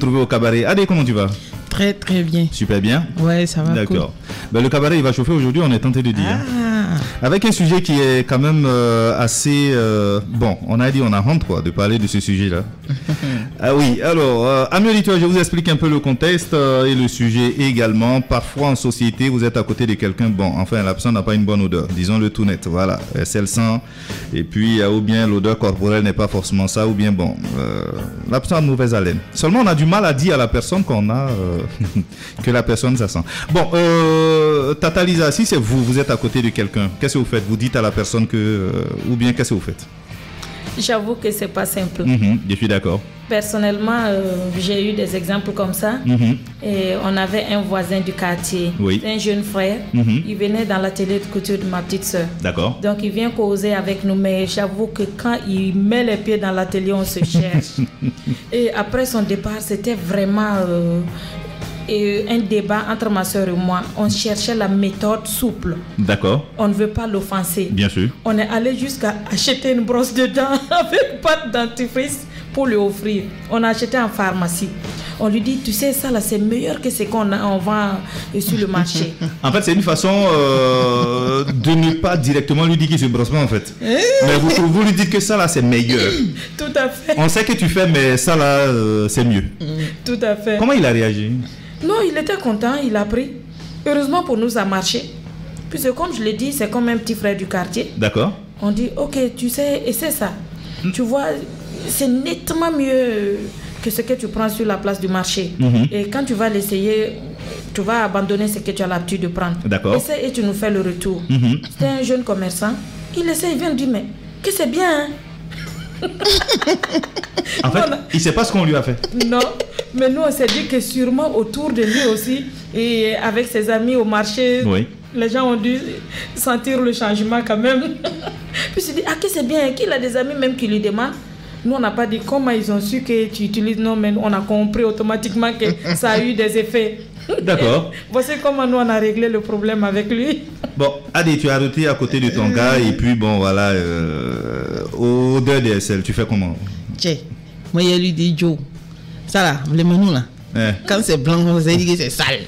retrouver au cabaret. Adé, comment tu vas? Très très bien. Super bien. Ouais, ça va. D'accord. Cool. Le cabaret, il va chauffer aujourd'hui, on est tenté de dire. Avec un sujet qui est quand même assez... bon, on a dit, on a honte quoi, de parler de ce sujet-là. Oui, alors, amis auditeurs, je vous explique un peu le contexte et le sujet également. Parfois en société, vous êtes à côté de quelqu'un, bon, enfin, la personne n'a pas une bonne odeur, disons-le tout net, voilà. C'est le sang, et puis, ou bien l'odeur corporelle n'est pas forcément ça, ou bien, bon, la personne a une mauvaise haleine. Seulement, on a du mal à dire à la personne qu'on a... que la personne, ça sent. Bon, Tata Lisa, si c'est vous, vous êtes à côté de quelqu'un, qu'est-ce que vous faites? Vous dites à la personne que... ou bien qu'est-ce que vous faites? J'avoue que c'est pas simple. Je suis d'accord. Personnellement, j'ai eu des exemples comme ça. Et on avait un voisin du quartier, un jeune frère. Il venait dans l'atelier de couture de ma petite soeur. D'accord. Donc il vient causer avec nous, mais j'avoue que quand il met les pieds dans l'atelier, on se cherche. Et après son départ, c'était vraiment... un débat entre ma soeur et moi. On cherchait la méthode souple. D'accord. On ne veut pas l'offenser. Bien sûr. On est allé jusqu'à acheter une brosse de dents avec pâte dentifrice pour lui offrir. On a acheté en pharmacie. On lui dit, tu sais, ça là, c'est meilleur que ce qu'on vend sur le marché. En fait, c'est une façon de ne pas directement lui dire qu'il se brosse pas, en fait. Mais vous lui dites que ça là, c'est meilleur. Tout à fait. On sait que tu fais, mais ça là, c'est mieux. Tout à fait. Comment il a réagi? Non, il était content, il a pris. Heureusement pour nous, ça a marché. Puisque comme je l'ai dit, c'est comme un petit frère du quartier. D'accord. On dit, ok, tu sais, et c'est ça. Tu vois, c'est nettement mieux que ce que tu prends sur la place du marché. Et quand tu vas l'essayer, tu vas abandonner ce que tu as l'habitude de prendre. D'accord. Essaye et tu nous fais le retour. C'était un jeune commerçant. Il essaie, il vient me dire, mais que c'est bien, hein? En fait, il ne sait pas ce qu'on lui a fait. Non, mais nous on s'est dit que sûrement autour de lui aussi, et avec ses amis au marché, les gens ont dû sentir le changement quand même. Puis il s'est dit, ah que c'est bien, qu'il a des amis même qui lui demandent. Nous on n'a pas dit comment ils ont su que tu utilises, non, mais on a compris automatiquement que ça a eu des effets. D'accord. Voici comment nous on a réglé le problème avec lui. Bon, Adé, tu as arrêté à côté de ton gars et puis bon voilà, odeur DSL, tu fais comment? Tiens, moi je lui dis Joe, ça là, les manous là, quand c'est blanc, on se dit que c'est sale.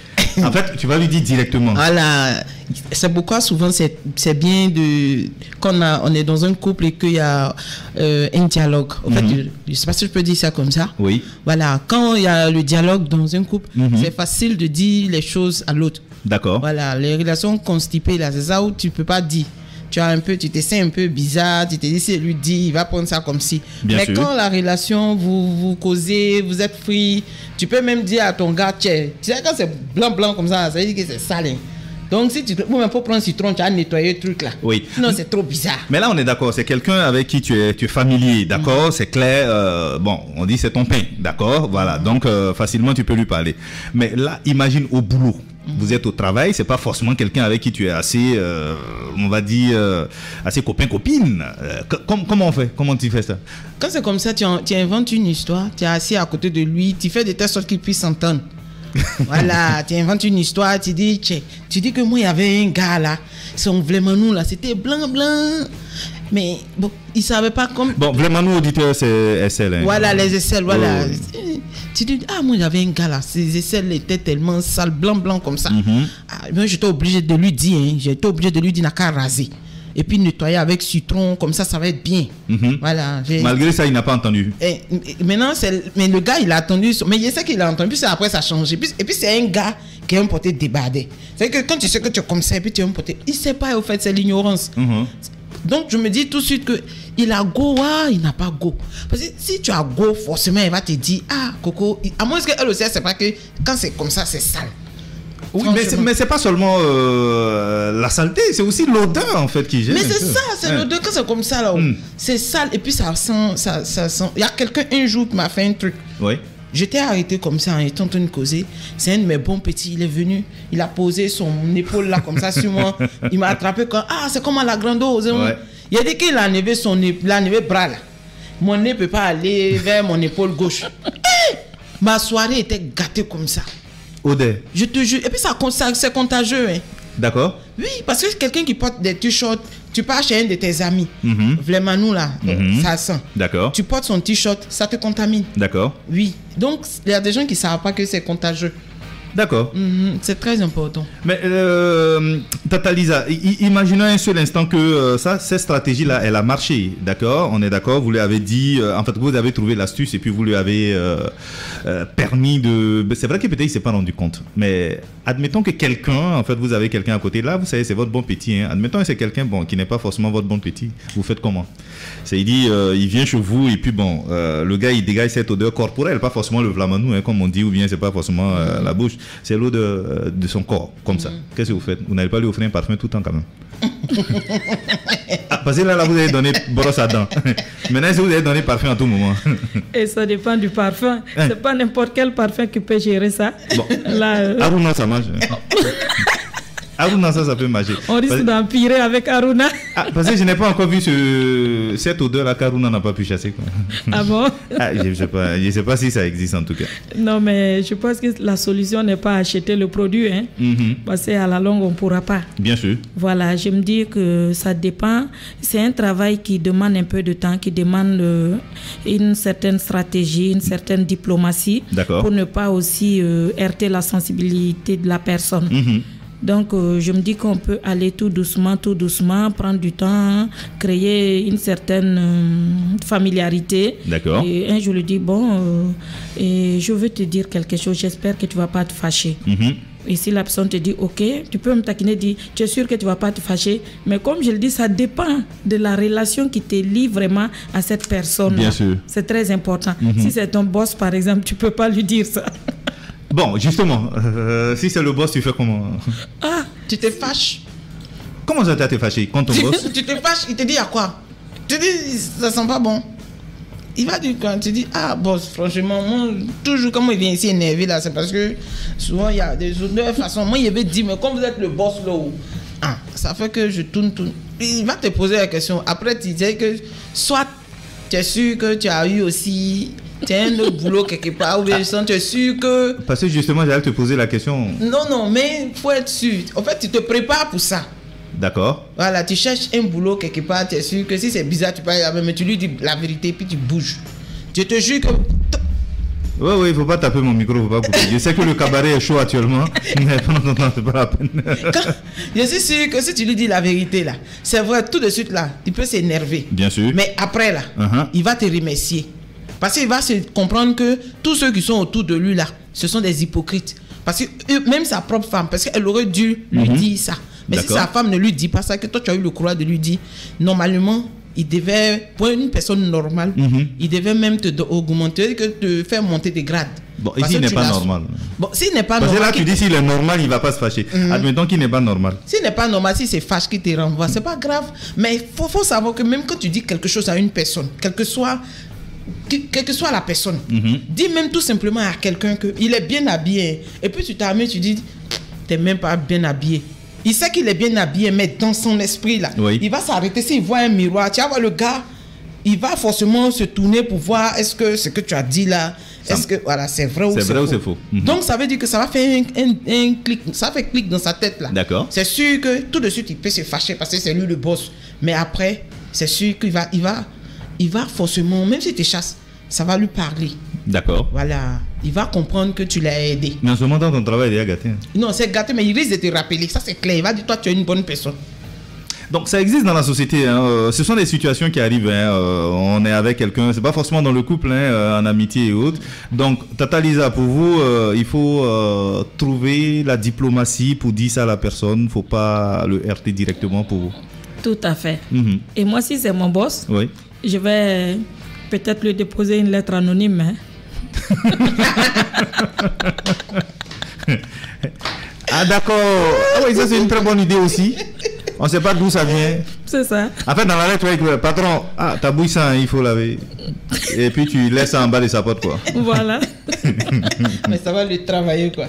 En fait, tu vas lui dire directement. Voilà, c'est pourquoi souvent c'est bien de quand on est dans un couple et qu'il y a un dialogue. En fait, je ne sais pas si je peux dire ça comme ça. Oui. Voilà, quand il y a le dialogue dans un couple, c'est facile de dire les choses à l'autre. D'accord. Voilà, les relations constipées là, c'est ça où tu peux pas dire. Tu as un peu, tu te sens un peu bizarre, tu te dis si lui dit, il va prendre ça comme si. Bien sûr. Quand la relation, vous causez, vous êtes free, tu peux même dire à ton gars, tu sais, quand c'est blanc comme ça veut dire que c'est sale. Donc si tu même pour prendre citron, tu as nettoyé le truc là. Oui. Non, c'est trop bizarre. Mais là on est d'accord, c'est quelqu'un avec qui tu es familier, d'accord, c'est clair. Bon, on dit c'est ton pain, d'accord, voilà. Donc facilement tu peux lui parler. Mais là, imagine au boulot. Vous êtes au travail, c'est pas forcément quelqu'un avec qui tu es assez, on va dire, assez copain-copine. Comment on fait? Comment tu fais ça? Quand c'est comme ça, tu inventes une histoire, tu es assis à côté de lui, tu fais de telle sorte qu'il puisse s'entendre. Voilà, tu inventes une histoire, tu dis que moi il y avait un gars là, son vraiment nous là, c'était blanc. Mais bon, il savait pas comme. Bon, vraiment nous auditeurs c'est aisselles. Hein. Voilà les aisselles, voilà. Tu dis moi il y avait un gars là, ses aisselles étaient tellement sales, blanc comme ça. Moi j'étais obligé de lui dire, n'a qu'à raser. Et puis nettoyer avec citron, comme ça va être bien. Voilà. Malgré ça, il n'a pas entendu. Maintenant, mais le gars, il a entendu. Mais je sais qu'il a entendu, puis après, ça a changé. Et puis, c'est un gars qui a un porté débardé. C'est que quand tu sais que tu es comme ça, et puis tu as un porté. Il ne sait pas, au fait, c'est l'ignorance. Donc, je me dis tout de suite qu'il a go, il n'a pas go. Parce que si tu as go, forcément, il va te dire, Coco, à moins qu'elle aussi, c'est pas que quand c'est comme ça, c'est sale. Oui, mais c'est pas seulement la saleté, c'est aussi l'odeur en fait qui gêne. Mais c'est ça, c'est l'odeur quand c'est comme ça là. C'est sale et puis ça sent. Il y a quelqu'un un jour qui m'a fait un truc. Oui. J'étais arrêté comme ça en étant en train de causer. C'est un de mes bons petits, il est venu, il a posé son épaule là comme ça sur moi. Il m'a attrapé comme c'est comme à la grandose. Ouais. Il a dit qu'il a enlevé le bras là. Mon nez ne peut pas aller vers mon épaule gauche. Ma soirée était gâtée comme ça. Odeur. Je te jure. Et puis ça c'est contagieux. Hein. D'accord. Oui, parce que quelqu'un qui porte des t-shirts, tu pars chez un de tes amis, vraiment nous là, ça sent. D'accord. Tu portes son t-shirt, ça te contamine. D'accord. Oui, donc il y a des gens qui ne savent pas que c'est contagieux. D'accord. C'est très important. Mais Tata Lisa, imaginons un seul instant que cette stratégie-là, elle a marché. D'accord? On est d'accord? Vous lui avez dit, en fait, vous avez trouvé l'astuce et puis vous lui avez permis de... C'est vrai que peut-être il ne s'est pas rendu compte. Mais admettons que quelqu'un, en fait, vous avez quelqu'un à côté. Là, vous savez, c'est votre bon petit. Hein. Admettons que c'est quelqu'un qui n'est pas forcément votre bon petit. Vous faites comment? Il dit, il vient chez vous et puis bon, le gars, il dégage cette odeur corporelle, pas forcément le vlamanou, hein, comme on dit, ou bien c'est pas forcément la bouche. C'est l'eau de son corps, comme ça. Qu'est-ce que vous faites? Vous n'allez pas lui offrir un parfum tout le temps quand même. Parce que là, vous avez donné brosse à dents. Maintenant, vous avez donné parfum à tout moment. Et ça dépend du parfum. C'est pas n'importe quel parfum qui peut gérer ça. Bon. Aruna, ça marche. Aruna, ça peut marcher. On risque d'empirer avec Aruna. Parce que je n'ai pas encore vu cette odeur-là qu'Aruna n'a pas pu chasser. Quoi. Ah bon? Je ne sais pas si ça existe en tout cas. Non, mais je pense que la solution n'est pas acheter le produit. Hein, parce qu'à la longue, on ne pourra pas. Bien sûr. Voilà, je me dis que ça dépend. C'est un travail qui demande un peu de temps, qui demande une certaine stratégie, une certaine diplomatie. Pour ne pas aussi heurter la sensibilité de la personne. Donc, je me dis qu'on peut aller tout doucement, prendre du temps, créer une certaine familiarité. D'accord. Et un jour, je lui dis, bon, et je veux te dire quelque chose, j'espère que tu ne vas pas te fâcher. Et si la personne te dit, ok, tu peux me taquiner, dire, tu es sûr que tu ne vas pas te fâcher. Mais comme je le dis, ça dépend de la relation qui te lie vraiment à cette personne. Bien sûr. C'est très important. Si c'est ton boss, par exemple, tu ne peux pas lui dire ça. Bon, justement, si c'est le boss, tu fais comment? Tu te fâches. Comment ça t'as te fâché contre ton boss? Tu te fâches, il te dit à quoi? Tu dis, ça sent pas bon. Il va dire quand tu dis, boss, franchement, moi, toujours quand il vient ici énervé là, c'est parce que souvent il y a des odeurs de façon. Moi, il veut dire, mais comme vous êtes le boss là, ça fait que je tourne. Il va te poser la question. Après, tu dis que soit tu es sûr que tu as eu aussi. Tu as un autre boulot quelque part, ou bien tu es sûr que... Parce que justement, j'allais te poser la question. Non, mais il faut être sûr. En fait, tu te prépares pour ça. D'accord. Voilà, tu cherches un boulot quelque part, tu es sûr que si c'est bizarre, tu peux aller, mais tu lui dis la vérité, puis tu bouges. Je te jure que... Oui, il ne faut pas taper mon micro, il ne faut pas couper. Je sais que le cabaret est chaud actuellement, mais pendant ce temps, c'est pas la peine. Je suis sûr que si tu lui dis la vérité, là, c'est vrai, tout de suite, là, il peut s'énerver. Bien sûr. Mais après, là, il va te remercier. Parce qu'il va se comprendre que tous ceux qui sont autour de lui là, ce sont des hypocrites. Parce que même sa propre femme, parce qu'elle aurait dû lui dire ça. Mais si sa femme ne lui dit pas ça, que toi tu as eu le courage de lui dire, normalement, il devait, pour une personne normale, il devait même te augmenter, que te faire monter des grades. Bon, ici il n'est pas normal. Bon, s'il n'est pas normal. Parce que là tu dis s'il est normal, il ne va pas se fâcher. Admettons qu'il n'est pas normal. S'il n'est pas normal, si c'est fâche qui te renvoie, c'est pas grave. Mais il faut savoir que même quand tu dis quelque chose à une personne, quelle que soit la personne, dis même tout simplement à quelqu'un qu'il est bien habillé. Et puis tu t'amènes, tu dis, t'es même pas bien habillé. Il sait qu'il est bien habillé, mais dans son esprit là, il va s'arrêter. S'il voit un miroir, tu vas voir le gars, il va forcément se tourner pour voir est-ce que ce que tu as dit là, est-ce que voilà, c'est vrai ou c'est faux. Donc ça veut dire que ça va faire un clic, ça fait clic dans sa tête là. D'accord. C'est sûr que tout de suite il peut se fâcher parce que c'est lui le boss. Mais après, c'est sûr qu'il va forcément, même si tu chasses, ça va lui parler. D'accord. Voilà. Il va comprendre que tu l'as aidé. Mais en ce moment, ton travail est déjà gâté. Non, c'est gâté, mais il risque de te rappeler. Ça, c'est clair. Il va dire, toi, tu es une bonne personne. Donc, ça existe dans la société. Hein. Ce sont des situations qui arrivent. Hein. On est avec quelqu'un, c'est pas forcément dans le couple, hein, en amitié et autres. Donc, Tata Lisa, pour vous, il faut trouver la diplomatie pour dire ça à la personne. Il ne faut pas le heurter directement pour vous. Tout à fait. Et moi, si c'est mon boss, je vais peut-être lui déposer une lettre anonyme. Hein. D'accord. Oui, ça c'est une très bonne idée aussi. On ne sait pas d'où ça vient. C'est ça. En fait, dans la lettre, le patron, ta bouille ça, il faut laver. Et puis tu laisses ça en bas de sa porte, quoi. Voilà. Mais ça va lui travailler, quoi.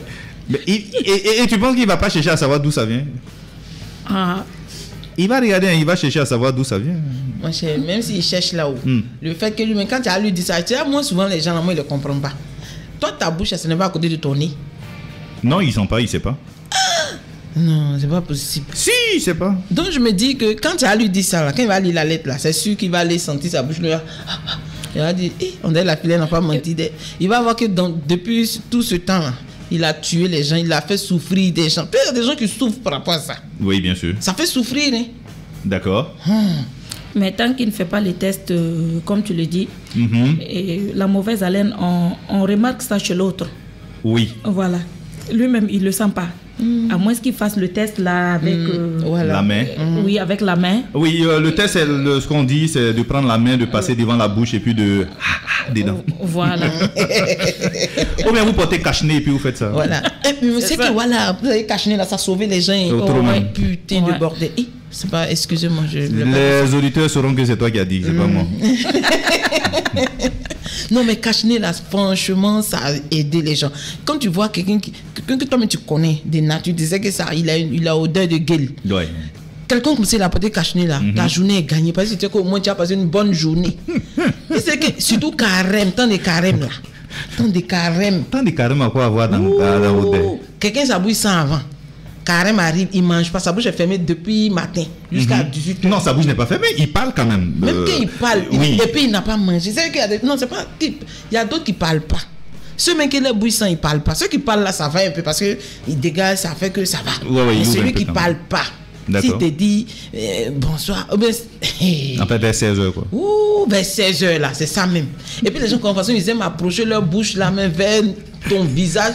Mais et tu penses qu'il ne va pas chercher à savoir d'où ça vient? Il va regarder, il va chercher à savoir d'où ça vient. Mon cher, même s'il cherche là-haut, le fait que lui, mais quand tu as lui dit ça, tu sais, moi souvent les gens, moi, ils ne comprennent pas. Toi, ta bouche, ce n'est pas à côté de ton nez. Non, il ne sent pas, il ne sait pas. Non, c'est pas possible. Si, c'est pas. Donc je me dis que quand tu as lui dit ça, là, quand il va lire la lettre, là, c'est sûr qu'il va aller sentir sa bouche. Il va dire, on dirait la fille n'a pas menti. Il va voir que depuis tout ce temps-là, il a tué les gens, il a fait souffrir des gens. Il y a des gens qui souffrent par rapport à ça. Oui, bien sûr. Ça fait souffrir, hein. D'accord. Mais tant qu'il ne fait pas les tests, comme tu le dis, et la mauvaise haleine, on remarque ça chez l'autre. Oui. Voilà. Lui-même, il ne le sent pas. À moins qu'il fasse le test là avec la main. Oui, avec la main. Oui, le test, ce qu'on dit, c'est de prendre la main, de passer devant la bouche et puis de dedans. Voilà. Ou bien vous portez cache-nez et puis vous faites ça. Voilà. C'est que voilà, vous avez cache-nez là, ça sauve les gens. Putain de bordel. C'est pas, excusez-moi. Les auditeurs sauront que c'est toi qui as dit, c'est pas moi. Non, mais cache-nez là, franchement, ça a aidé les gens. Quand tu vois quelqu'un que toi-même tu connais de nature, tu disais que ça, il a odeur de gueule. Ouais. Quelqu'un comme ça, il a porté cache-nez là, ta journée est gagnée parce que tu sais qu'au moins tu as passé une bonne journée. Et c'est que, surtout carême, tant de carême là. Tant de carême. Tant de carême à quoi avoir dans l'odeur. Quelqu'un s'abouille sans avant. Carême arrive, il mange pas, sa bouche est fermée depuis matin jusqu'à 18h. Non, sa bouche n'est pas fermée, il parle quand même. Même quand il parle, oui. Et puis il n'a pas mangé. C'est qu'il y a des... Non, c'est pas... Il y a d'autres qui parlent pas. Ceux même qui les bouillissants, ils parlent pas. Ceux qui parlent là, ça va un peu parce que ils dégagent, ça fait que ça va. Ouais, mais celui qui parle pas, s'il te dit bonsoir, en fait, vers 16h quoi. Ouh, vers 16h là, c'est ça même. Et puis les gens, comme façon, ils aiment approcher leur bouche la main vers ton visage.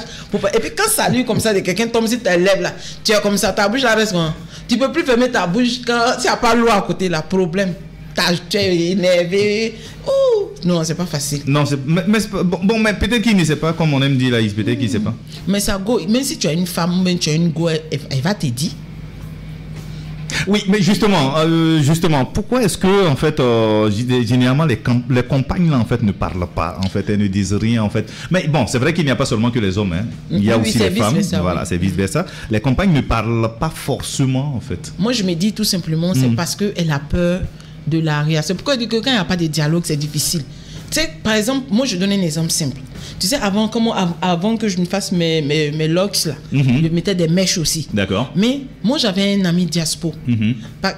Et puis quand ça lui comme ça, de quelqu'un tombe sur tes lèvres là, tu es comme ça, ta bouche là reste quoi. Tu peux plus fermer ta bouche quand il n'y a pas l'eau à côté là, problème. Tu es énervé. Ouh. Non, c'est pas facile. Non, mais peut-être qu'il ne sait pas, comme on aime dire là, peut-être qu'il ne sait pas. Mais ça go, même si tu as une femme, même tu as une go, elle va te dire. Oui, mais justement, pourquoi est-ce que en fait, généralement les compagnes là en fait ne parlent pas, en fait, elles ne disent rien en fait. Mais bon, c'est vrai qu'il n'y a pas seulement que les hommes, hein. Il y a aussi les femmes. Voilà, c'est vice versa. Les compagnes ne parlent pas forcément en fait. Moi, je me dis tout simplement, c'est parce que elle a peur de la réaction. C'est pourquoi je dis que quand il n'y a pas de dialogue, c'est difficile. Tu sais, par exemple, moi je donne un exemple simple. Tu sais, avant que je me fasse mes locks là, je mettais des mèches aussi. D'accord. Mais moi j'avais un ami diaspo.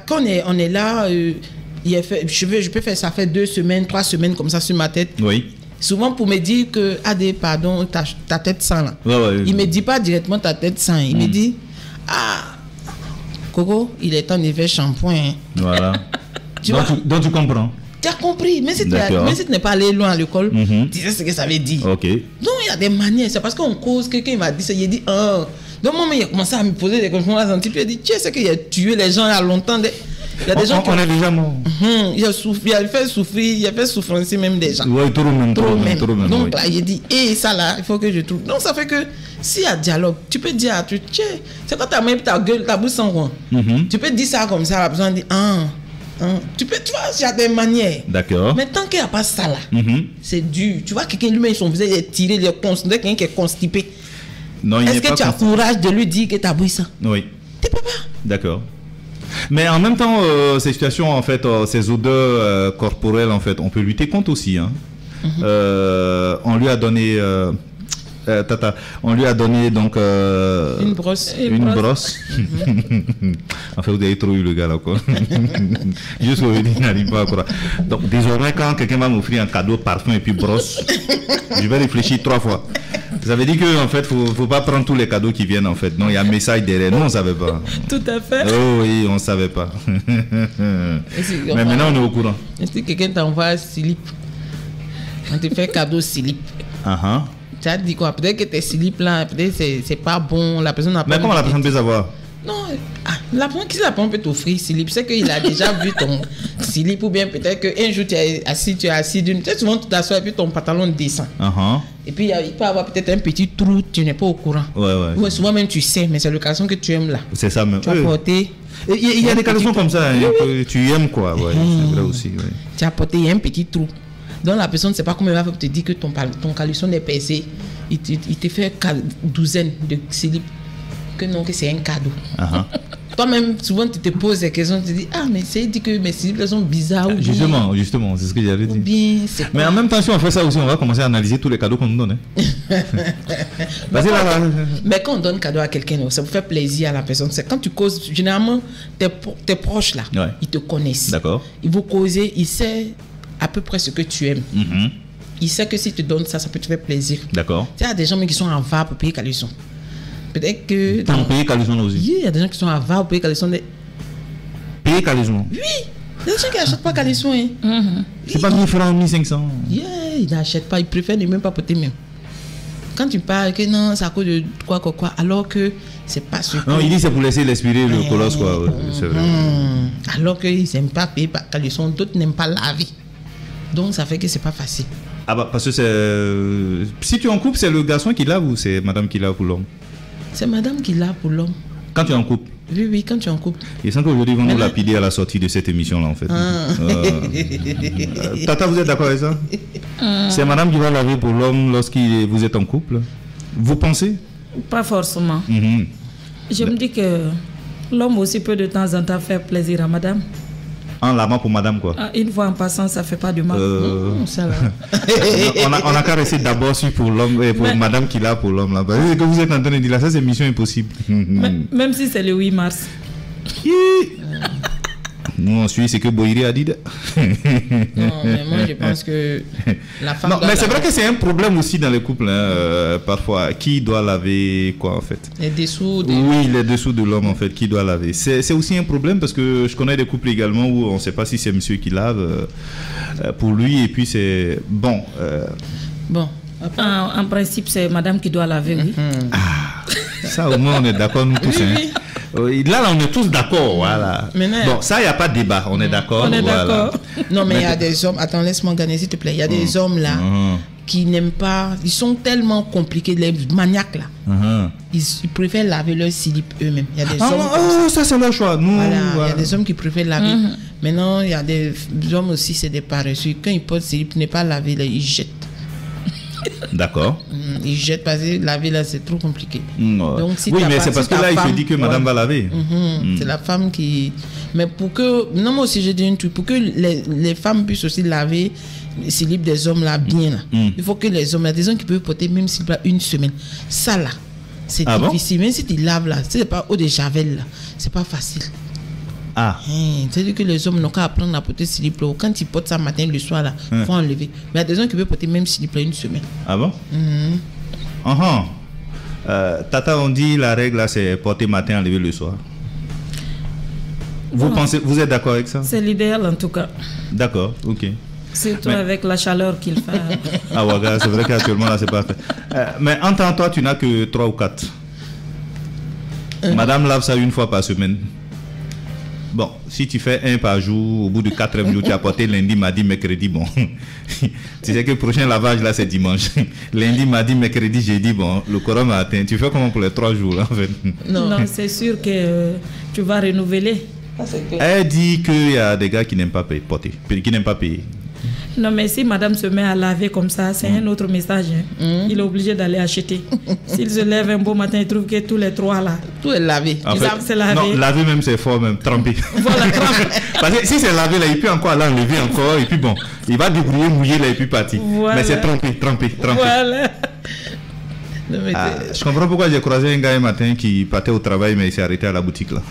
Quand on est là, je peux faire ça fait 2 semaines, 3 semaines comme ça sur ma tête. Oui. Souvent pour me dire que, pardon, ta tête sent là. Ouais. Il me dit pas directement ta tête sent. Il me dit, Coco, il est temps de faire shampoing. Hein. Voilà. donc tu comprends. Tu as compris, mais si tu n'es pas allé loin à l'école, tu sais ce que ça veut dire. Ok. Donc il y a des manières, c'est parce qu'on cause, quelqu'un m'a dit ça, il a dit donc moi il a commencé à me poser des questions, il a dit tu sais qu'il a tué les gens il y a longtemps. Il y a des gens qui on est déjà mort. Il a fait souffrir, il a fait souffrir même des gens. Oui, trop même. Donc là il a dit ça là, il faut que je trouve. Donc ça fait que s'il y a dialogue, tu peux dire à tu c'est quand ta main ta gueule, ta bouche sans rond. Tu peux dire ça comme ça, la personne dit tu vois, il y a des manières. D'accord. Mais tant qu'il n'y a pas ça là, c'est dur. Tu vois, quelqu'un lui-même, son visage est tiré, il est considéré quelqu'un qui est constipé. Non, est-ce que tu as courage de lui dire que tu as bouillé ça? Oui. Tu peux pas. D'accord. Mais en même temps, ces situations, en fait, ces odeurs corporelles, en fait, on peut lutter contre aussi. Hein. On lui a donné. On lui a donné donc une brosse. En fait, vous avez trop eu le gars là quoi. Jusqu'aujourd'hui, il n'arrive pas à croire. Donc désormais, quand quelqu'un va m'offrir un cadeau, parfum et puis brosse, je vais réfléchir 3 fois. Ça veut dire que en fait, faut pas prendre tous les cadeaux qui viennent en fait. Non, il y a un message derrière. Nous, on savait pas. Tout à fait. Oh oui, on savait pas. Mais maintenant, on est au courant. Si quelqu'un t'envoie un slip, on te fait cadeau slip. Tu as dit quoi? Peut-être que tes slips là, peut-être c'est pas bon, la personne n'a pas. Mais comment la personne peut savoir? Non, la personne peut t'offrir slip. C'est qu'il a déjà vu ton slip ou bien peut-être qu'un jour tu es assis d'une. Tu sais, souvent tu t'assois et puis ton pantalon descend. Et puis il peut avoir peut-être un petit trou, tu n'es pas au courant. Ouais, souvent même tu sais, mais c'est le caleçon que tu aimes là. C'est ça même. Tu as porté. Il y a des caleçons comme ça, que tu aimes quoi. Ouais, c'est vrai aussi. Ouais. Tu as porté un petit trou. Donc la personne ne sait pas comment elle va te dire que ton caleçon est percé. Il te fait 12 de slip. Que non, que c'est un cadeau. toi-même, souvent, tu te poses des questions, tu te dis, ah, mais c'est dit que mes slip sont bizarres. Justement, c'est ce que j'allais dire. Bien, mais en même temps, si on fait ça aussi, on va commencer à analyser tous les cadeaux qu'on nous donne. Mais quand on donne cadeau à quelqu'un, ça vous fait plaisir à la personne. C'est quand tu causes, généralement, tes proches là, ils te connaissent. D'accord. Ils vont causer, ils savent à peu près ce que tu aimes. Il sait que si tu donnes ça, ça peut te faire plaisir. D'accord. Il y a des gens qui sont en va pour payer caleçon. Peut-être que... T'as payé caleçon aussi? Oui, il y a des gens qui sont en va pour payer caleçon. Payer caleçon? Oui. Il y a des gens qui n'achètent pas caleçon. C'est pas 1000 francs, 1500. Ils n'achètent pas. Ils préfèrent ne même pas porter même. Quand tu parles que non, c'est à cause de quoi, alors que c'est pas ce que... Non, il dit c'est pour laisser respirer le colosse, quoi. C'est vrai. Alors qu'ils n'aiment pas payer par caleçon, d'autres n'aiment pas laver. Donc ça fait que c'est pas facile. Ah bah parce que c'est... Si tu es en couple, c'est le garçon qui lave ou c'est madame qui lave pour l'homme? C'est madame qui lave pour l'homme. Quand tu es en couple? Oui, quand tu es en couple. Et sans qu'aujourd'hui, ils vont nous lapider à la sortie de cette émission-là, en fait. Tata, vous êtes d'accord avec ça? C'est madame qui va laver pour l'homme lorsque vous êtes en couple? Vous pensez? Pas forcément. Je me dis que l'homme aussi peut de temps en temps faire plaisir à madame. En lavant pour madame, quoi. Une fois en passant, ça fait pas du mal. Ça va. on a qu'à rester d'abord pour l'homme et pour madame qui lave pour l'homme là. Parce que vous êtes en train de dire là, ça c'est mission impossible. Même si c'est le 8 mars. Nous on suit ce que Boiri a dit. Non, mais moi je pense que la femme. Non, mais c'est vrai que c'est un problème aussi dans les couples, parfois. Qui doit laver quoi en fait? Les dessous. Oui, les dessous de l'homme en fait, qui doit laver. C'est aussi un problème parce que je connais des couples également où on ne sait pas si c'est monsieur qui lave pour lui et puis c'est bon. Bon. En principe, c'est madame qui doit laver, oui. Ça au moins on est d'accord nous tous. Là, on est tous d'accord, voilà. Bon, ça, il n'y a pas de débat, on est d'accord. On est d'accord. Non, mais il y a des hommes, attends, laisse-moi gagner, s'il te plaît. Il y a des hommes là qui n'aiment pas, ils sont tellement compliqués, les maniaques là. Ils préfèrent laver leur slip eux-mêmes. Il y a des hommes. Ça, c'est leur choix. Nous, il y a des hommes qui préfèrent laver. Maintenant, il y a des hommes aussi, c'est des paresseux. Quand ils portent slip, n'est pas lavé, ils jettent. D'accord. Ils jettent parce que laver là c'est trop compliqué. Donc, si oui, mais c'est parce que là il se dit que madame va laver. C'est la femme qui. Mais pour que. Non, moi aussi j'ai dit un truc. Pour que les femmes puissent aussi laver les slips des hommes là bien là. Il faut que les hommes. Il y a des hommes qui peuvent porter même slip là une semaine. Ça là, c'est difficile. Même si tu laves là, c'est pas eau de javel là, c'est pas facile. C'est-à-dire que les hommes n'ont qu'à apprendre à porter slip là. Quand ils portent ça matin, le soir là, il faut enlever. Mais il y a des gens qui peuvent porter même slip là une semaine. Ah bon? Tata, on dit la règle là, c'est porter matin, enlever le soir. Vous êtes d'accord avec ça? C'est l'idéal en tout cas. D'accord, ok. Surtout avec la chaleur qu'il fait. Ah ouais, c'est vrai qu'actuellement là c'est pas fait. Mais en temps toi tu n'as que 3 ou 4. Madame lave ça une fois par semaine. Bon, si tu fais un par jour, au bout du 4e jour, tu as porté lundi, mardi, mercredi, bon. Tu sais que le prochain lavage, là, c'est dimanche. Lundi, mardi, mercredi, jeudi, bon, le quorum a atteint. Tu fais comment pour les 3 jours, là, en fait? Non, c'est sûr que tu vas renouveler. Elle dit qu'il y a des gars qui n'aiment pas porter, qui n'aiment pas payer. Non, mais si madame se met à laver comme ça, c'est un autre message. Il est obligé d'aller acheter. S'il se lève un beau matin, il trouve que tous les 3 là, tout est lavé. En fait, c'est lavé. Non, laver même c'est fort, même tremper. Voilà, tremper. Parce que si c'est lavé là, il peut encore l'enlever encore, et puis bon, il va débrouiller, mouiller là, et puis partir. Voilà. Mais c'est tremper. Voilà. Je comprends pourquoi j'ai croisé un gars un matin qui partait au travail, mais il s'est arrêté à la boutique là.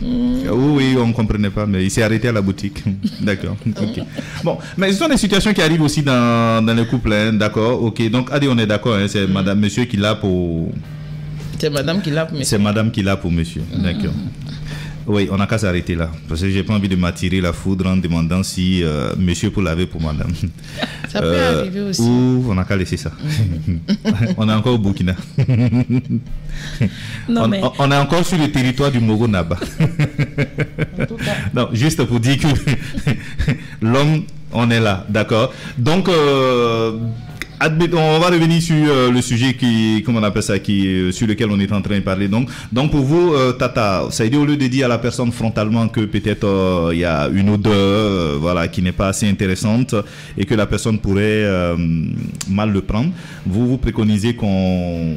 Oui, on ne comprenait pas, mais il s'est arrêté à la boutique. D'accord. Okay. Bon, mais ce sont des situations qui arrivent aussi dans le couple, hein, d'accord. Ok, donc allez, on est d'accord, hein, c'est madame, monsieur qui l'a pour. C'est madame qui l'a pour monsieur. C'est madame qui l'a pour monsieur. D'accord. Oui, on n'a qu'à s'arrêter là. Parce que j'ai pas envie de m'attirer la foudre en demandant si monsieur peut laver pour madame. Ça peut arriver aussi. Ou on n'a qu'à laisser ça. On est encore au Burkina. Non, mais... on est encore sur le territoire du Mogo Naba. Non, juste pour dire que l'homme, on est là. D'accord. Donc, on va revenir sur le sujet comment on appelle ça, sur lequel on est en train de parler. Donc pour vous, Tata, ça veut dire au lieu de dire à la personne frontalement que peut-être il y a une odeur, voilà, qui n'est pas assez intéressante et que la personne pourrait mal le prendre, vous préconisez qu'on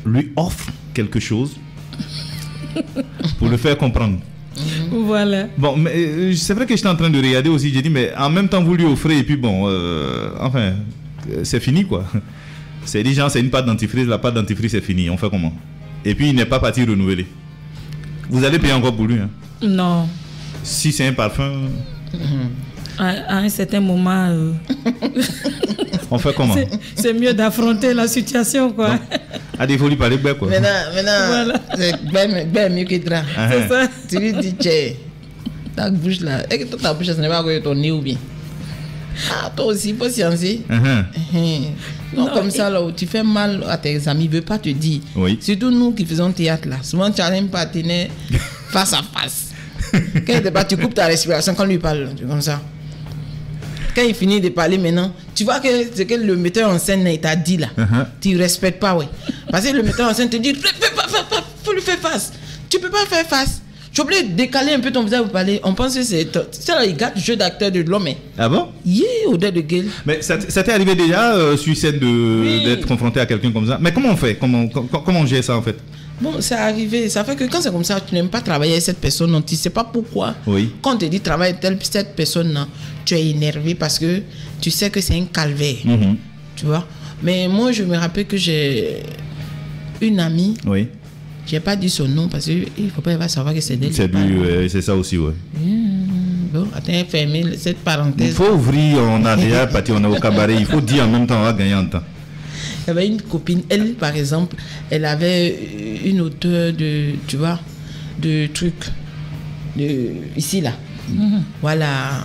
lui offre quelque chose pour le faire comprendre. Voilà. Bon, mais c'est vrai que j'étais en train de regarder aussi. J'ai dit, mais en même temps, vous lui offrez et puis bon, enfin, c'est fini quoi. C'est dit, genre, c'est une pâte dentifrice, la pâte dentifrice c'est fini. On fait comment? Et puis il n'est pas parti renouveler. Vous allez payer encore pour lui, hein? Non. Si c'est un parfum. À un certain moment. On fait comment? C'est mieux d'affronter la situation, quoi. À défaut, lui parler quoi. Maintenant, voilà. C'est bien mieux que toi. C'est ça. Tu lui dis, tiens, ta bouche là, et que ta bouche, ce n'est pas que ton nez ou bien. Ah, toi aussi, il faut sciencer. Non, comme ça, là, où tu fais mal à tes amis, ils ne veulent pas te dire. Oui. Surtout nous qui faisons théâtre là. Souvent, tu as un partenaire face à face. Quand il te parle, tu coupes ta respiration quand lui parle, comme ça. Quand il finit de parler maintenant, tu vois que ce que le metteur en scène il t'a dit là, tu ne respectes pas, ouais. Parce que le metteur en scène te dit, faut lui faire face. Tu ne peux pas faire face. Tu es obligé de décaler un peu ton visage pour parler. On pense que c'est là, il gâte le jeu d'acteur de l'homme. Ah bon? Odeur de gueule. Mais ça t'est arrivé déjà sur scène d'être confronté à quelqu'un comme ça? Mais comment on fait? Comment on gère ça en fait? Bon, c'est arrivé. Ça fait que quand c'est comme ça, tu n'aimes pas travailler avec cette personne, non, tu ne sais pas pourquoi. Oui. Quand on te dit travailler avec cette personne, non, tu es énervé parce que tu sais que c'est un calvaire. Tu vois? Mais moi, je me rappelle que j'ai une amie. Oui. Je n'ai pas dit son nom parce qu'il ne faut pas savoir que c'est d'elle. C'est lui, c'est ça aussi, oui. Bon, attends, fermer cette parenthèse. Il faut ouvrir, on a déjà parti, on est au cabaret. Il faut dire en même temps, on va gagner en temps. Il y avait une copine, elle par exemple, elle avait une odeur de, tu vois, de trucs, ici là. Voilà.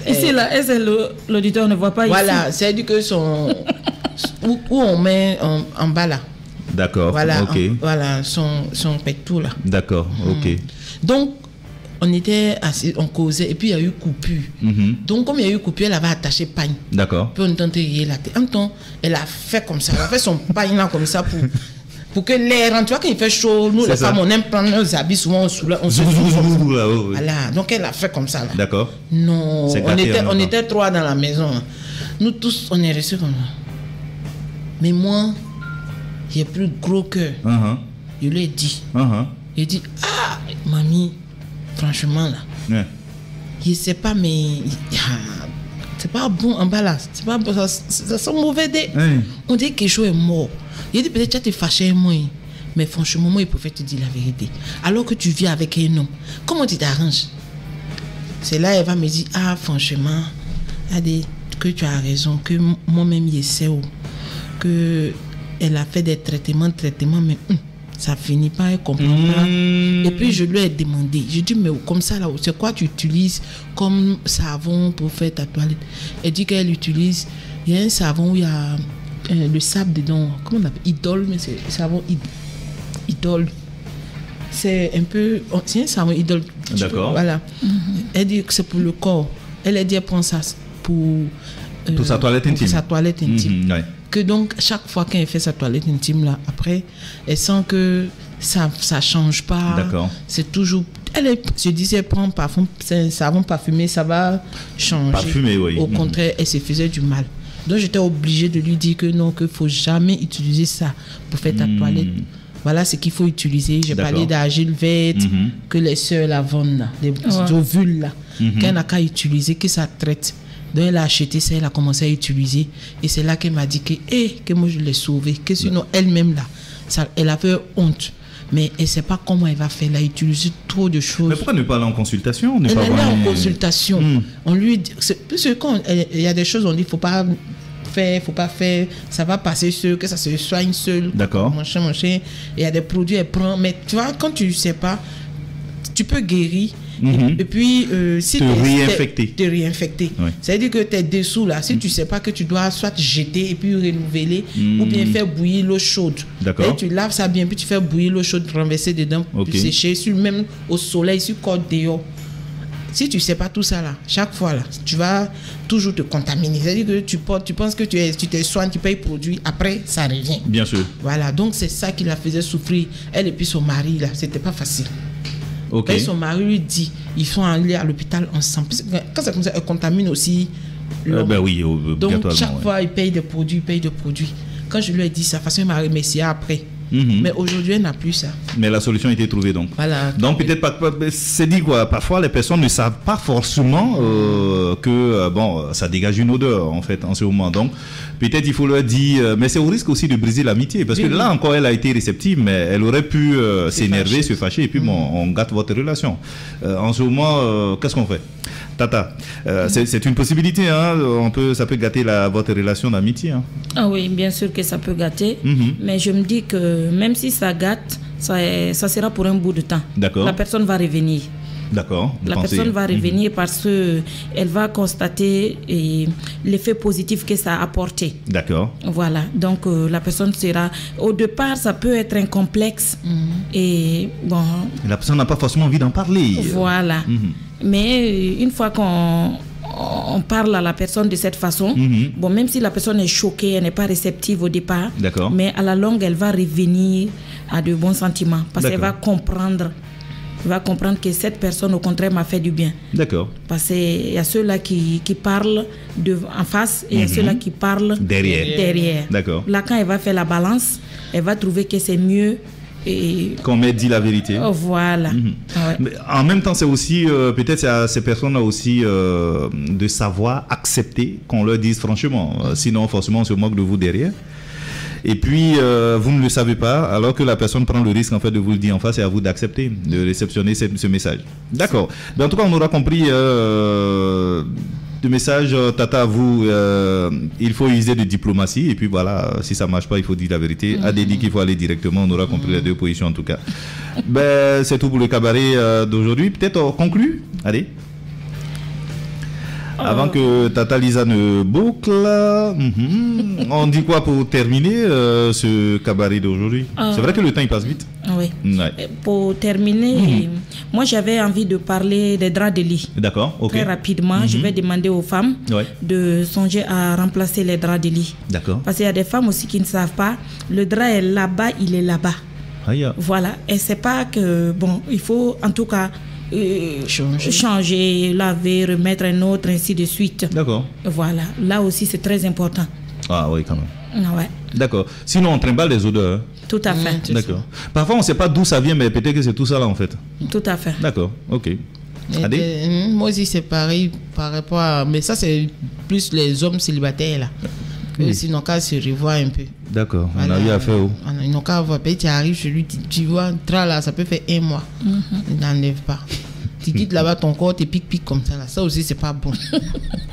Ici là, est-ce que l'auditeur ne voit pas ici? Voilà, c'est-à-dire que son. où on met en bas là. D'accord, voilà, ok. Voilà, son pectou là. D'accord, ok. Donc, on était assis, on causait, et puis il y a eu coupure. Donc, comme il y a eu coupure, elle avait attaché pagne. D'accord. Puis on tentait de la tête. En même temps, elle a fait comme ça. Elle a fait son pagne là comme ça pour que l'air rentre. Tu vois, quand il fait chaud, nous, les femmes, on aime prendre nos habits, souvent on se voilà. Donc, elle a fait comme ça là. D'accord. Non, on était trois dans la maison. Nous tous, on est restés comme ça. Mais moi, j'ai plus gros cœur. Je lui ai dit. Il dit, ah, mamie, franchement là, je sais pas, mais c'est pas bon en bas là. C'est pas bon, ça sent mauvais. On dit que quelque chose est mort. Il dit peut-être que tu es fâché avec moi. Mais franchement, moi, il préfère te dire la vérité. Alors que tu vis avec un homme, comment tu t'arranges? C'est là, elle va me dire, ah, franchement, Adé, que tu as raison, que moi-même, je sais que elle a fait des traitements, mais ça finit pas, elle comprend pas. Et puis je lui ai demandé, je dis mais comme ça là, c'est quoi tu utilises comme savon pour faire ta toilette? Elle dit qu'elle utilise, il y a un savon où il y a le sable dedans, comment on appelle? Idole, mais c'est savon Idole. C'est un peu, c'est un savon Idole. D'accord. Voilà. Elle dit que c'est pour le corps. Elle a dit elle prend ça pour sa toilette intime. Pour sa toilette intime. Ouais. Que donc chaque fois qu'elle fait sa toilette intime là, après elle sent que ça change pas. D'accord. C'est toujours, je disais elle prend parfum, c'est un savon parfumé, ça va changer. Parfumé, oui. Au contraire, elle se faisait du mal. Donc j'étais obligée de lui dire que non, qu'il faut jamais utiliser ça pour faire ta toilette. Voilà ce qu'il faut utiliser. J'ai parlé d'argile verte que les sœurs la vendent là, les ovules là, qu'elle n'a qu'à utiliser, que ça traite. Donc elle a acheté ça, elle a commencé à utiliser. Et c'est là qu'elle m'a dit que moi je l'ai sauvée. Que sinon elle-même là, elle avait honte. Mais elle ne sait pas comment elle va faire. Elle a utilisé trop de choses. Mais pourquoi ne pas aller en consultation? Elle est en consultation. On lui dit, parce que quand il y a des choses, on dit faut pas faire, ça va passer seul, que ça se soigne seul. D'accord. Machin. Et il y a des produits, elle prend. Mais tu vois, quand tu ne sais pas, tu peux guérir. Et puis, si te réinfecter. Oui. C'est-à-dire que tu es dessous là. Si tu ne sais pas que tu dois soit jeter et puis renouveler ou bien faire bouillir l'eau chaude. D'accord. Et tu laves ça bien, puis tu fais bouillir l'eau chaude, renverser dedans, puis sécher, même au soleil, sur corde dehors. Si tu ne sais pas tout ça là, chaque fois là, tu vas toujours te contaminer. C'est-à-dire que tu penses que tu te soignes, tu payes produit, après ça revient. Bien sûr. Voilà, donc c'est ça qui la faisait souffrir. Elle et puis son mari là, c'était pas facile. Et son mari lui dit, ils sont allés à l'hôpital ensemble. Quand c'est comme ça, elle contamine aussi l'homme. Ben oui, donc chaque fois, il paye des produits. Quand je lui ai dit ça, façon il m'a remercié après. Mais aujourd'hui, elle n'a plus ça. Mais la solution a été trouvée donc. Voilà. Donc peut-être pas, c'est dit quoi, parfois les personnes ne savent pas forcément que bon, ça dégage une odeur en fait en ce moment. Donc peut-être il faut leur dire, mais c'est au risque aussi de briser l'amitié parce que là encore elle a été réceptive, mais elle aurait pu s'énerver, se fâcher et puis bon, on gâte votre relation. En ce moment, qu'est-ce qu'on fait? Tata, c'est une possibilité, hein? Ça peut gâter votre relation d'amitié. Hein? Ah oui, bien sûr que ça peut gâter, mais je me dis que même si ça gâte, ça sera pour un bout de temps. D'accord. La personne va revenir. D'accord. La personne va revenir parce qu'elle va constater l'effet positif que ça a apporté. D'accord. Voilà. Donc, la personne sera... Au départ, ça peut être un complexe. Et bon... La personne n'a pas forcément envie d'en parler. Voilà. Mais une fois qu'on parle à la personne de cette façon, bon, même si la personne est choquée, elle n'est pas réceptive au départ, mais à la longue, elle va revenir à de bons sentiments parce qu'elle va comprendre. Elle va comprendre que cette personne, au contraire, m'a fait du bien. D'accord. Parce qu'il y a ceux-là qui parlent en face et il y a ceux-là qui parlent derrière. D'accord. Là, quand elle va faire la balance, elle va trouver que c'est mieux. Qu'on m'ait dit la vérité. Oh, voilà. Ouais. Mais en même temps, c'est aussi, peut-être à ces personnes-là aussi de savoir accepter qu'on leur dise franchement. Sinon, forcément, on se moque de vous derrière. Et puis, vous ne le savez pas, alors que la personne prend le risque en fait de vous le dire en face, et à vous d'accepter, de réceptionner ce message. D'accord. En tout cas, on aura compris le message, Tata, à vous, il faut user de diplomatie, et puis voilà, si ça ne marche pas, il faut dire la vérité. Adé dit qu'il faut aller directement, on aura compris les deux positions en tout cas. Ben, c'est tout pour le cabaret d'aujourd'hui. Peut-être on conclut. Allez. Avant que Tata Lisa ne boucle, on dit quoi pour terminer ce cabaret d'aujourd'hui? C'est vrai que le temps il passe vite. Oui. Ouais. Pour terminer, moi j'avais envie de parler des draps de lit. D'accord, ok. Très rapidement, je vais demander aux femmes de songer à remplacer les draps de lit. D'accord. Parce qu'il y a des femmes aussi qui ne savent pas, le drap est là-bas, il est là-bas. Voilà. Et c'est pas que, bon, il faut en tout cas... changer, laver, remettre un autre, ainsi de suite. D'accord. Voilà, là aussi c'est très important. Ah oui, quand même. Ouais. D'accord. Sinon, on trimballe les odeurs. Tout à fait. D'accord. Parfois, on ne sait pas d'où ça vient, mais peut-être que c'est tout ça là en fait. Tout à fait. D'accord, ok. Moi aussi, c'est pareil par rapport à. Mais ça, c'est plus les hommes célibataires là. Sinon, qu'à se revoir un peu. D'accord, on a eu affaire où? Ils n'ont qu'à voir. Tu arrives chez lui, tu vois, là, ça peut faire 1 mois. Il n'enlève pas. Tu quittes là-bas ton corps, tu pique comme ça. Là. Ça aussi, c'est pas bon.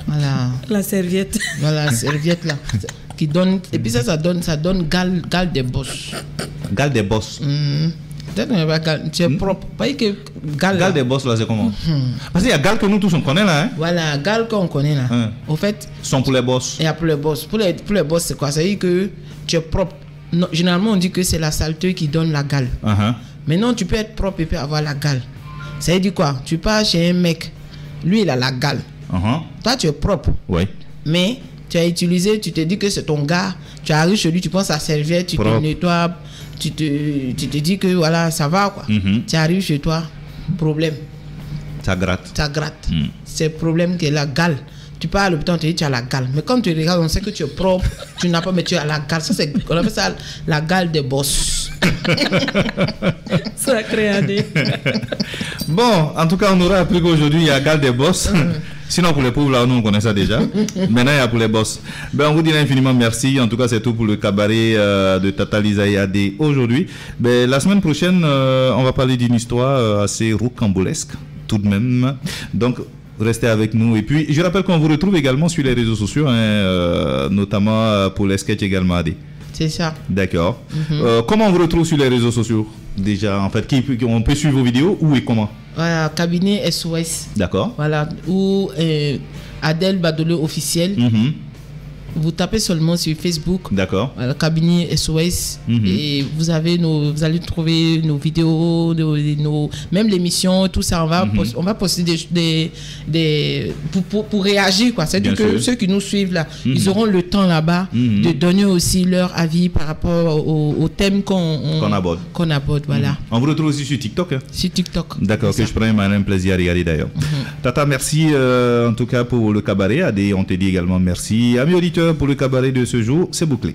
Voilà. La serviette. Voilà, la serviette là. Qui donne, et puis ça donne gale des bosses. Gale des bosses. Tu es propre. Pas que gale des bosses là, c'est comment? Parce qu'il y a gale que nous tous on connaît là. Hein? Voilà, gale qu'on connaît là. Au fait. Sont pour les boss. Et pour les boss. Pour les boss, c'est quoi? Ça veut dire que tu es propre. Non, généralement, on dit que c'est la saleté qui donne la gale. Mais non, tu peux être propre et puis avoir la gale. Ça veut dire quoi? Tu pars chez un mec, lui il a la gale. Toi tu es propre. Oui. Mais tu as utilisé, tu te dis que c'est ton gars, tu arrives chez lui, tu prends sa serviette, tu te nettoies, tu te dis que voilà, ça va quoi. Tu arrives chez toi, problème. Ça gratte. Ça gratte. C'est le problème que la gale. Tu pars à l'hôpital, on te dit tu as la gale. Mais quand tu regardes, on sait que tu es propre, tu n'as pas, mais tu as la gale. Ça, on appelle ça la gale des boss. Sacré Adé. Bon, en tout cas, on aura appris qu'aujourd'hui, il y a la gale des boss. Sinon, pour les pauvres, là, nous, on connaît ça déjà. Maintenant, il y a pour les boss. Ben, on vous dit infiniment merci. En tout cas, c'est tout pour le cabaret de Tata Lisa et Adé aujourd'hui. Ben, la semaine prochaine, on va parler d'une histoire assez rocambolesque, tout de même. Donc, restez avec nous. Et puis, je rappelle qu'on vous retrouve également sur les réseaux sociaux, notamment pour les sketchs également, Adé. C'est ça. D'accord. Comment on vous retrouve sur les réseaux sociaux? Déjà, en fait, on peut suivre vos vidéos, où et comment? Voilà, cabinet SOS. D'accord. Voilà, ou Adèle Badolé officiel. Vous tapez seulement sur Facebook. D'accord. Voilà, cabinet SOS. Et vous allez trouver nos vidéos, même l'émission, tout ça. On va poster pour réagir, quoi. C'est-à-dire que ceux qui nous suivent là, ils auront le temps là-bas de donner aussi leur avis par rapport au thème qu'on aborde. Voilà. On vous retrouve aussi sur TikTok. Hein? Sur TikTok. D'accord, que je prends un plaisir à regarder d'ailleurs. Tata, merci en tout cas pour le cabaret. Adé, on te dit également merci. Amis auditeurs, pour le cabaret de ce jour, c'est bouclé.